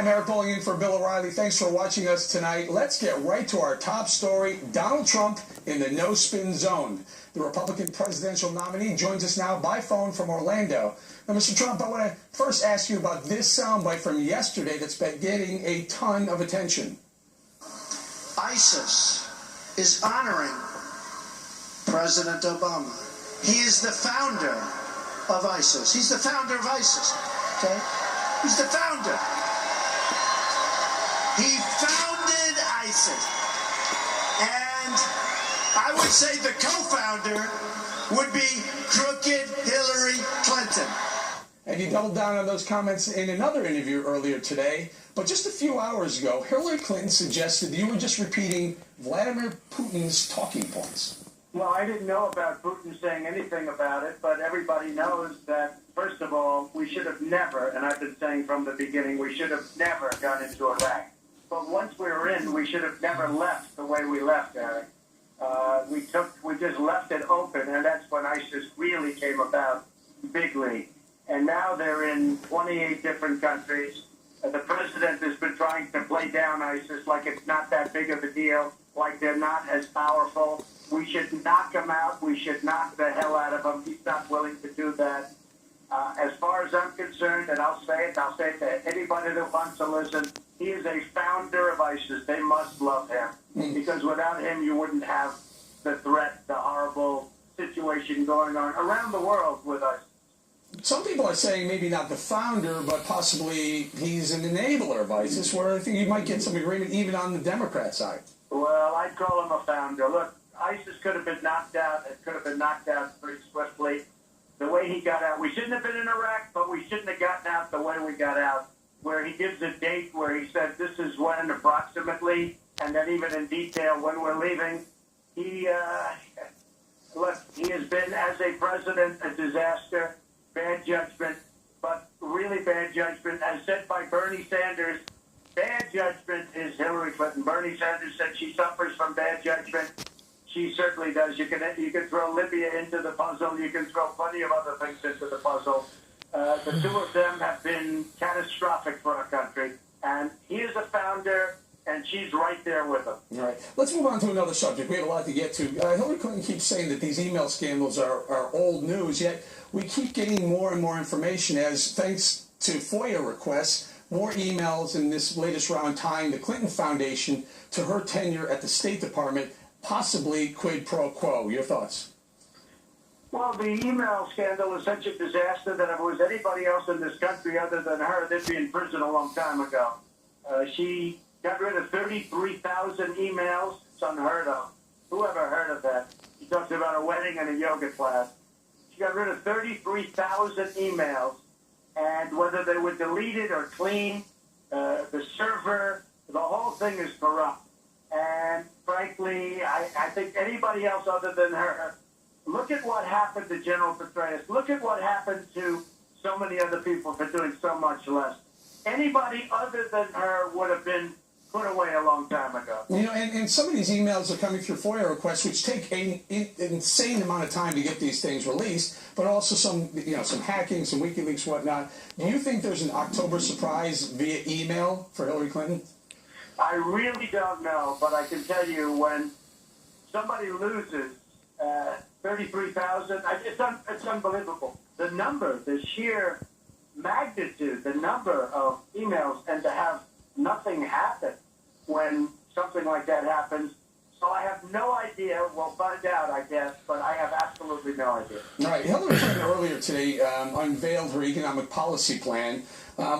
Hi, I'm Eric Bolling in for Bill O'Reilly. Thanks for watching us tonight. Let's get right to our top story. Donald Trump in the no-spin zone. The Republican presidential nominee joins us now by phone from Orlando. Now, Mr. Trump, I want to first ask you about this soundbite from yesterday that's been getting a ton of attention. ISIS is honoring President Obama. He is the founder of ISIS. He's the founder of ISIS, okay? He's the founder. He founded ISIS. And I would say the co-founder would be crooked Hillary Clinton. And you doubled down on those comments in another interview earlier today. But just a few hours ago, Hillary Clinton suggested you were just repeating Vladimir Putin's talking points. Well, I didn't know about Putin saying anything about it, but everybody knows that, first of all, we should have never, and I've been saying from the beginning, we should have never gone into Iraq. But once we were in, we should have never left the way we left, Eric. We just left it open, and that's when ISIS really came about bigly. And now they're in 28 different countries. The president has been trying to play down ISIS like it's not that big of a deal, like they're not as powerful. We should knock him out. We should knock the hell out of him. He's not willing to do that. As far as I'm concerned, and I'll say it to anybody that wants to listen, he is a founder of ISIS. They must love him. Because without him, you wouldn't have the threat, the horrible situation going on around the world with us. Some people are saying maybe not the founder, but possibly he's an enabler of ISIS, where I think you might get some agreement even on the Democrat side. Well, I'd call him a founder. Look, ISIS could have been knocked out. It could have been knocked out pretty swiftly. The way he got out, we shouldn't have been in Iraq, but we shouldn't have gotten out the way we got out, where he gives a date where he said this is when approximately, and then even in detail when we're leaving. He has been, as a president, a disaster, bad judgment, but really bad judgment. As said by Bernie Sanders, bad judgment is Hillary Clinton. Bernie Sanders said she suffers from bad judgment. She certainly does. You can throw Libya into the puzzle. You can throw plenty of other things into the puzzle. The two of them have been catastrophic for our country. And he is a founder, and she's right there with him. All right. Let's move on to another subject. We have a lot to get to. Hillary Clinton keeps saying that these email scandals are old news, yet we keep getting more and more information as, thanks to FOIA requests, more emails in this latest round tying the Clinton Foundation to her tenure at the State Department, possibly quid pro quo. Your thoughts? Well, the email scandal is such a disaster that if it was anybody else in this country other than her, they'd be in prison a long time ago. She got rid of 33,000 emails. It's unheard of. Who ever heard of that? She talks about a wedding and a yoga class. She got rid of 33,000 emails, and whether they were deleted or clean, the server, the whole thing is corrupt. And frankly, I think anybody else other than her, look at what happened to General Petraeus. Look at what happened to so many other people for doing so much less. Anybody other than her would have been put away a long time ago. You know, and some of these emails are coming through FOIA requests, which take an insane amount of time to get these things released, but also some hacking, some WikiLeaks, whatnot. Do you think there's an October surprise via email for Hillary Clinton? I really don't know, but I can tell you when somebody loses 33,000, it's unbelievable. The number, the sheer magnitude, the number of emails, and to have nothing happen when something like that happens. So I have no idea. We'll find out, I guess, but I have absolutely no idea. All right. Hillary Clinton earlier today unveiled her economic policy plan.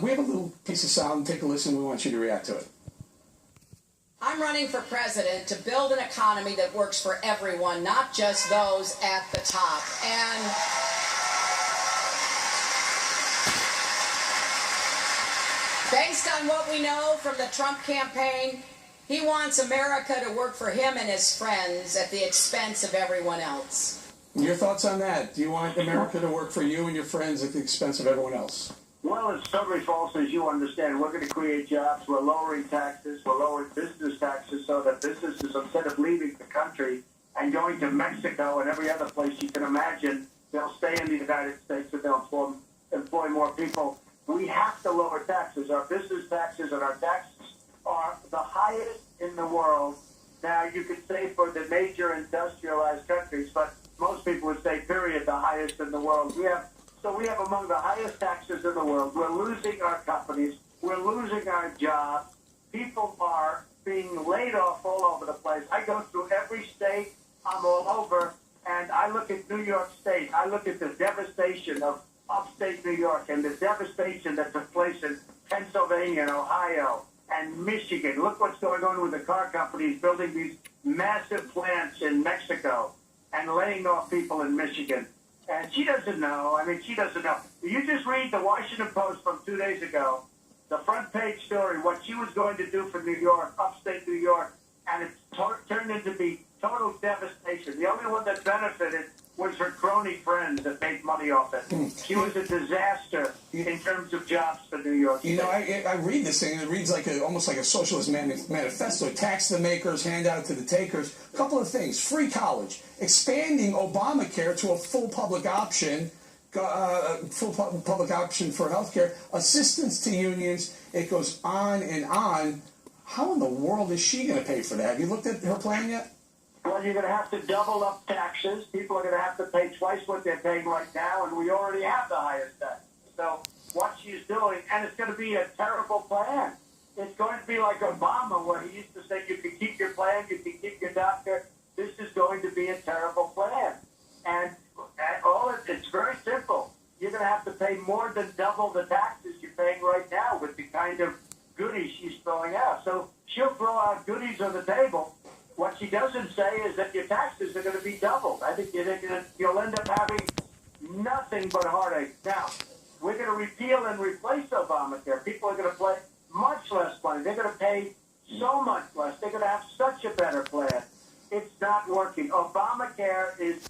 We have a little piece of sound. Take a listen. We want you to react to it. I'm running for president to build an economy that works for everyone, not just those at the top. And based on what we know from the Trump campaign, he wants America to work for him and his friends at the expense of everyone else. Your thoughts on that? Do you want America to work for you and your friends at the expense of everyone else? Well, it's totally false, as you understand. We're going to create jobs. We're lowering taxes. We're lowering business taxes so that businesses, instead of leaving the country and going to Mexico and every other place you can imagine, they'll stay in the United States and they'll employ more people. We have to lower taxes. Our business taxes and our taxes are the highest in the world. Now, you could say for the major industrialized countries, but most people would say, period, the highest in the world. We have among the highest taxes in the world. We're losing our companies. We're losing our jobs. People are being laid off all over the place. I go through every state. I'm all over. And I look at New York State. I look at the devastation of upstate New York and the devastation that took place in Pennsylvania and Ohio and Michigan. Look what's going on with the car companies building these massive plants in Mexico and laying off people in Michigan. And she doesn't know. I mean, she doesn't know. You just read the Washington Post from 2 days ago, the front page story, what she was going to do for New York, upstate New York, and it's turned into be total devastation. The only one that benefited was her crony friends that made money off it. She was a disaster in terms of jobs for New York State. You know, I read this thing, and it reads like almost like a socialist manifesto. Tax the makers, hand out to the takers. A couple of things. Free college. Expanding Obamacare to a full public option for health care. Assistance to unions. It goes on and on. How in the world is she going to pay for that? Have you looked at her plan yet? Well, you're going to have to double up taxes. People are going to have to pay twice what they're paying right now, and we already have the highest tax. So what she's doing, and it's going to be a terrible plan. It's going to be like Obama, where he used to say you can keep your plan, you can keep your doctor. This is going to be a terrible plan. And it's very simple. You're going to have to pay more than double the taxes you're paying right now with the kind of goodies she's throwing out. So she'll throw out goodies on the table. What she doesn't say is that your taxes are going to be doubled. I think you'll end up having nothing but heartache. Now, we're going to repeal and replace Obamacare. People are going to pay much less money. They're going to pay so much less. They're going to have such a better plan. It's not working. Obamacare is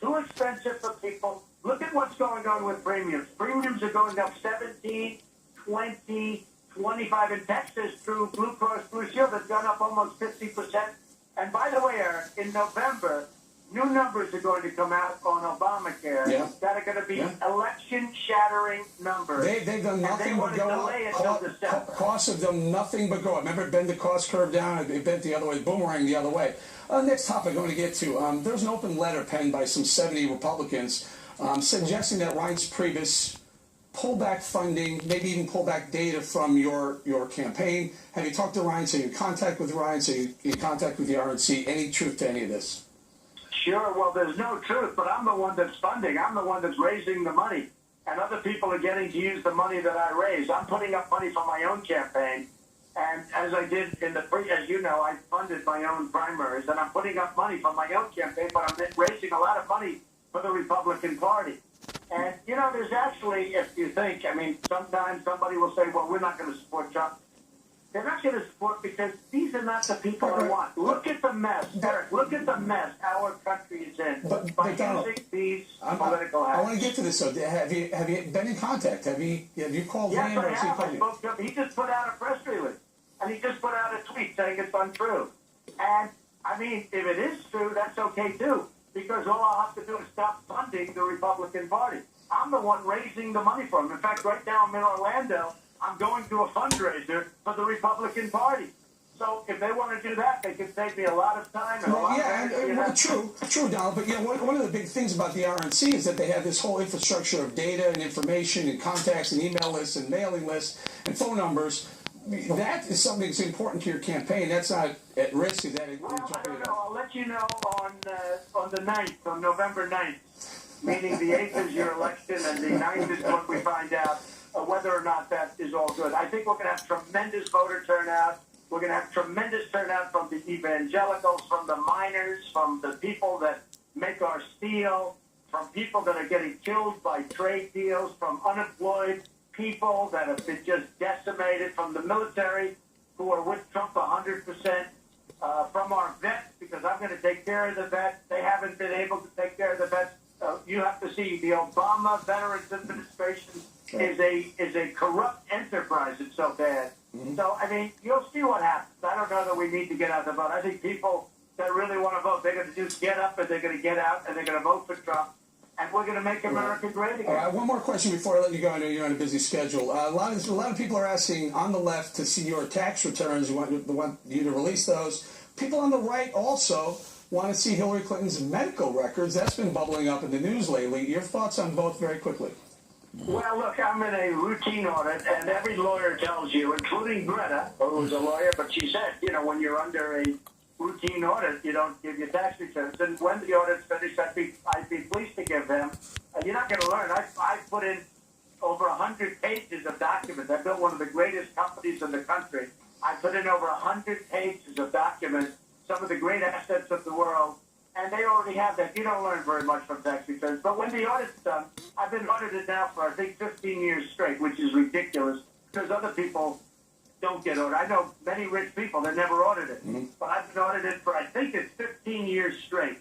too expensive for people. Look at what's going on with premiums. Premiums are going up 17, 20, 25 in Texas through Blue Cross Blue Shield has gone up almost 50%. And by the way, Eric, in November, new numbers are going to come out on Obamacare that are going to be election-shattering numbers. They've done nothing but go up. Costs have done nothing but go up. Remember, it bent the cost curve down. It bent the other way, boomerang the other way. Next topic I'm going to get to. There's an open letter penned by some 70 Republicans suggesting that Reince Priebus pull back funding, maybe even pull back data from your campaign. Have you talked to Reince? Are you in contact with Reince? Are you in contact with the RNC? Any truth to any of this? Sure. Well, there's no truth, but I'm the one that's funding. I'm the one that's raising the money. And other people are getting to use the money that I raise. I'm putting up money for my own campaign. And as I did as you know, I funded my own primaries. And I'm putting up money for my own campaign, but I'm raising a lot of money for the Republican Party. And, you know, there's actually, if you think, I mean, sometimes somebody will say, well, we're not going to support Trump. They're not going to support because these are not the people I want. Look at the mess, Eric. Look at the mess our country is in by using these political hacks. I want to get to this. So, have you been in contact? Have you called him? Yes, I have. I spoke to him. He just put out a press release, and he just put out a tweet saying it's untrue. And I mean, if it is true, that's okay too, because all I'll have to do is stop funding the Republican Party. I'm the one raising the money for him. In fact, right now I'm in Orlando. I'm going to a fundraiser for the Republican Party. So if they want to do that, they can save me a lot of time and a lot of energy. True, Donald. But one of the big things about the RNC is that they have this whole infrastructure of data and information and contacts and email lists and mailing lists and phone numbers. That is something that's important to your campaign. That's not at risk. Is that? Well, I don't know. I'll let you know on the 9th, on November 9th, meaning the 8th is your election and the 9th is when we find out whether or not that is all good. I think we're going to have tremendous voter turnout. We're going to have tremendous turnout from the evangelicals, from the miners, from the people that make our steel, from people that are getting killed by trade deals, from unemployed people that have been just decimated, from the military who are with Trump 100%, from our vets, because I'm going to take care of the vets. They haven't been able to take care of the vets. You have to see the Obama Veterans Administration is a corrupt enterprise. It's so bad. Mm-hmm. So, I mean, you'll see what happens. I don't know that we need to get out the vote. I think people that really want to vote, they're going to just get up and they're going to get out and they're going to vote for Trump. and we're going to make America great again. All right, one more question before I let you go. I know you're on a busy schedule. A lot of people are asking on the left to see your tax returns. They want you to release those. People on the right also want to see Hillary Clinton's medical records. That's been bubbling up in the news lately. Your thoughts on both very quickly. Well, look, I'm in a routine audit, and every lawyer tells you, including Greta, who's a lawyer, but she said, when you're under a routine audit, you don't give your tax returns. And when the audit's finished, I'd be pleased to give them. You're not going to learn. I put in over 100 pages of documents. I built one of the greatest companies in the country. I put in over 100 pages of documents, some of the great assets of the world, and they already have that. You don't learn very much from tax returns. But when the audit's done, I've been audited now for, I think, 15 years straight, which is ridiculous because other people don't get audited. I know many rich people that never audited, but I've been audited for, I think it's 15 years straight.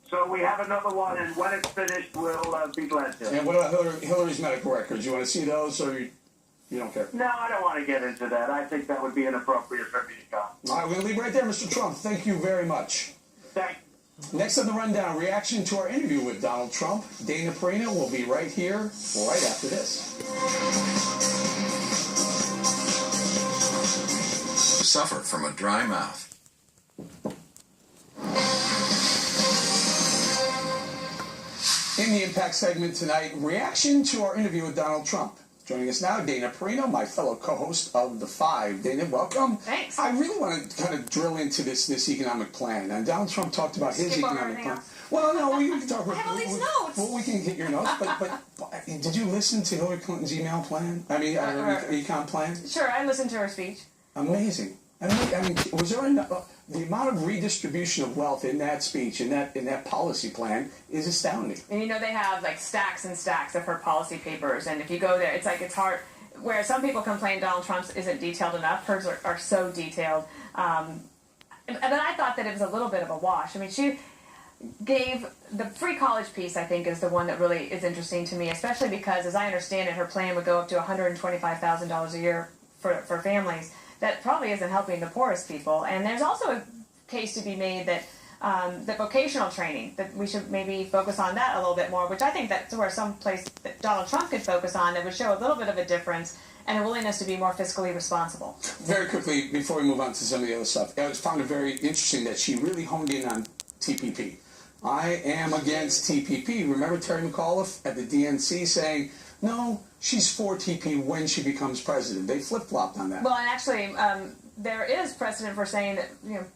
So we have another one, and when it's finished, we'll be glad to. And what about Hillary's medical records? You want to see those, or you don't care? No, I don't want to get into that. I think that would be inappropriate for me to come. All right, we're going to leave right there, Mr. Trump. Thank you very much. Thank you. Next on the rundown, reaction to our interview with Donald Trump. Dana Perino will be right here right after this. Suffer from a dry mouth. In the Impact segment tonight, reaction to our interview with Donald Trump. Joining us now, Dana Perino, my fellow co-host of The Five. Dana, welcome. Thanks. I really want to kind of drill into this economic plan. And Donald Trump talked about his economic plan. Well, no, we can talk about. I have all these notes. Well, we can get your notes, but did you listen to Hillary Clinton's email plan? Econ plan? Sure, I listened to her speech. Amazing. I mean, was there the amount of redistribution of wealth in that speech, in that policy plan, is astounding. And they have like stacks and stacks of her policy papers, and if you go there, it's hard. Where some people complain Donald Trump's isn't detailed enough, hers are so detailed. But I thought that it was a little bit of a wash. I mean, she gave the free college piece, I think, is the one that really is interesting to me, especially because, as I understand it, her plan would go up to $125,000 a year for families. That probably isn't helping the poorest people. And there's also a case to be made that the vocational training, that we should maybe focus on that a little bit more, which I think that's where some place that Donald Trump could focus on that would show a little bit of a difference and a willingness to be more fiscally responsible. Very quickly, before we move on to some of the other stuff, I found it very interesting that she really honed in on TPP. I am against TPP. Remember Terry McAuliffe at the DNC saying, no, she's for TPP when she becomes president. They flip-flopped on that. Well, and actually, there is precedent for saying that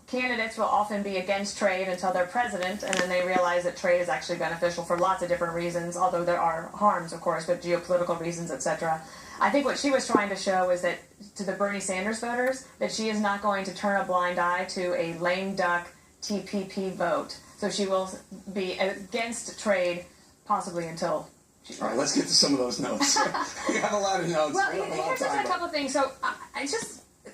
candidates will often be against trade until they're president, and then they realize that trade is actually beneficial for lots of different reasons, although there are harms, of course, but geopolitical reasons, etc. I think what she was trying to show is that to the Bernie Sanders voters, that she is not going to turn a blind eye to a lame duck TPP vote. So she will be against trade possibly until... All right, let's get to some of those notes. We have a lot of notes. Well, here's just a couple of things. So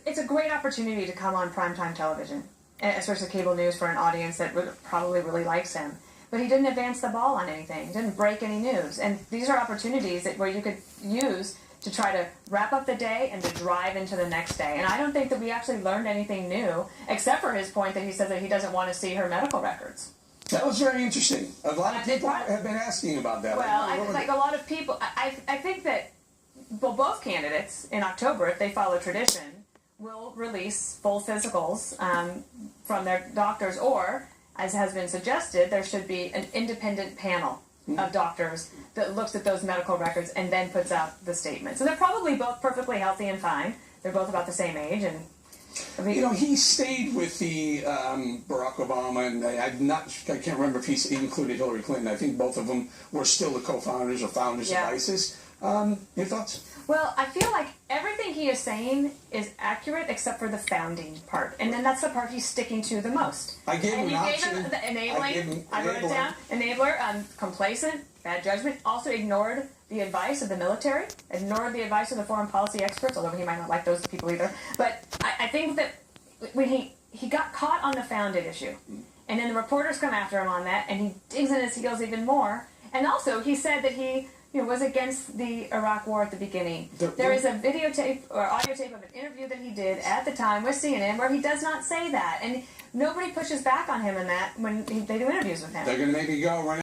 it's a great opportunity to come on primetime television, especially cable news, for an audience that probably really likes him. But he didn't advance the ball on anything. He didn't break any news. And these are opportunities where you could use to try to wrap up the day and to drive into the next day. And I don't think that we actually learned anything new, except for his point that he said that he doesn't want to see her medical records. That was very interesting. A lot of people have been asking about that. Well, a lot of people, I think that both candidates in October, if they follow tradition, will release full physicals from their doctors, or, as has been suggested, there should be an independent panel of doctors that looks at those medical records and then puts out the statement. So they're probably both perfectly healthy and fine. They're both about the same age, and he stayed with the Barack Obama, and I can't remember if he included Hillary Clinton. I think both of them were still the co-founders or founders of ISIS. Your thoughts? Well, I feel like everything he is saying is accurate except for the founding part, and then that's the part he's sticking to the most. I gave him an option. Gave him the enabling. I wrote it down. Enabler, complacent, bad judgment. Also ignored the advice of the military, ignored the advice of the foreign policy experts, although he might not like those people either. But I think that when he got caught on the founded issue, and then the reporters come after him on that, and he digs in his heels even more. And also, he said that he was against the Iraq War at the beginning. There is a videotape or audio tape of an interview that he did at the time with CNN where he does not say that. And nobody pushes back on him in that when they do interviews with him. They're going to make me go right